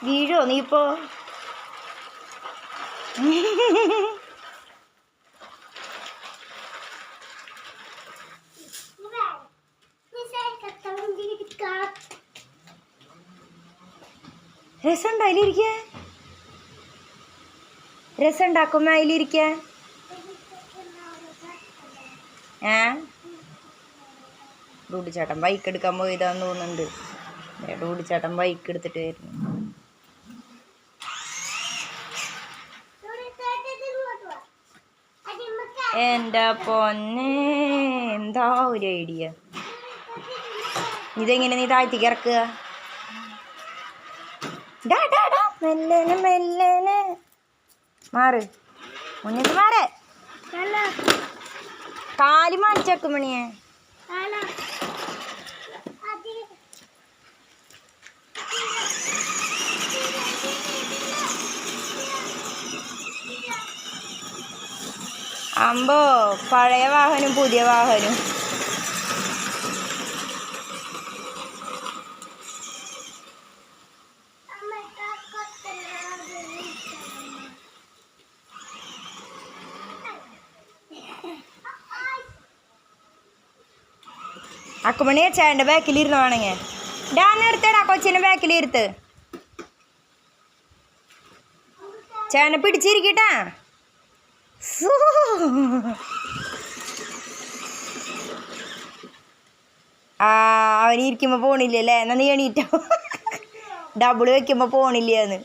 വീഴോ നീ ഇപ്പോ? രസമുണ്ടോ അതിലിരിക്കാൻ? രസം ഉണ്ടാക്കുമ്പോ അതിലിരിക്കാൻ ഡൂഡിച്ചേട്ടൻ ബൈക്ക് എടുക്കാൻ പോയതാന്ന് തോന്നുന്നുണ്ട്. ഡൂഡിച്ചേട്ടൻ ബൈക്ക് എടുത്തിട്ട് വരുന്നു. എൻ്റെ പൊന്നെ, എന്താ ഒരു ഐഡിയ. ഇതെങ്ങനെ നീ താഴ്ത്തിക്ക് ഇറക്കുക? മെല്ലനെ മെല്ലനെ മാറ്, മുന്നിട്ട് മാറ്. കാലി മാറ്റിച്ചേക്കും മണിയെ. അമ്പോ, പഴയ വാഹനം പുതിയ വാഹനം. അക്കുമണിയെ ചേട്ടൻ്റെ ബാക്കിലിരുന്ന് വേണമെങ്കിൽ ഡാന്ന് എടുത്തേടാ, കൊച്ചിൻ്റെ ബാക്കിലിരുത്ത്. ചേട്ടനെ പിടിച്ചിരിക്കട്ടാ. അവനിരിക്കുമ്പോ പോണില്ലല്ലേ? എന്നാ നീ എണീറ്റോ. ഡബിള് വെക്കുമ്പോ പോണില്ലാന്ന്.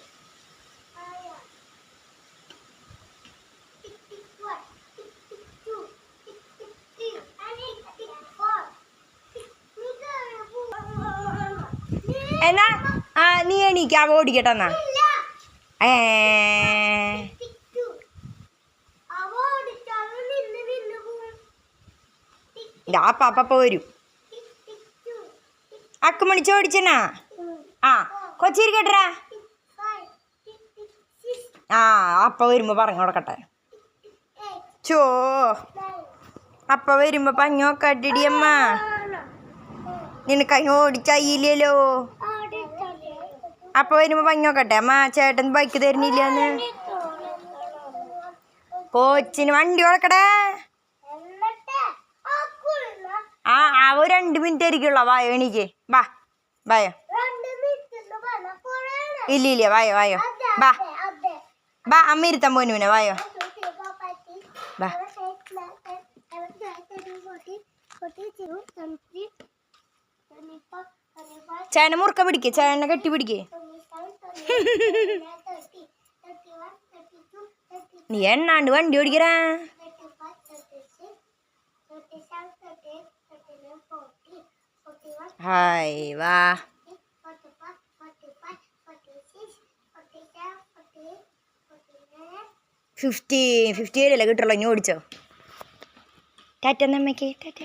എന്നാ നീ എണീക്ക, അവ ഓടിക്കട്ടെ എന്നാ. അപ്പ വരും. അക്കുമണി ചോടിച്ചനാ. കൊച്ചിരിക്കട്ടാ. അപ്പ വരുമ്പോ പറഞ്ഞു കൊടുക്കട്ടെ. ചോ, അപ്പ വരുമ്പോ പഞ്ഞോക്കട്ടിടിയമ്മ. നിനക്ക് അതിന് ഓടിച്ചയില്ലല്ലോ. അപ്പ വരുമ്പോ പഞ്ഞോക്കട്ടെ അമ്മ. ചേട്ടൻ ബൈക്ക് തരുന്നില്ലാന്ന്. കോച്ചിന് വണ്ടി കൊടുക്കടേ. ഒരു 2 മിനിറ്റ് ആയിരിക്കുള്ള. വായോ എണീക്ക്. വായോ. ഇല്ല വായോ. അമ്മ ഇരുത്താൻ പോന്നു. പിന്നെ വായോ. ചേട്ടനെ മുറുക്ക പിടിക്കേ, ചേട്ടനെ കെട്ടി പിടിക്കേ. നീ എണ്ണാണ്ട് വണ്ടി ഓടിക്കരാ. ഹായ് വാ. 50 കിട്ടുള്ളൂ. ഇനി ഓടിച്ചോ. ടാറ്റ നമ്മക്ക്. ടാറ്റ.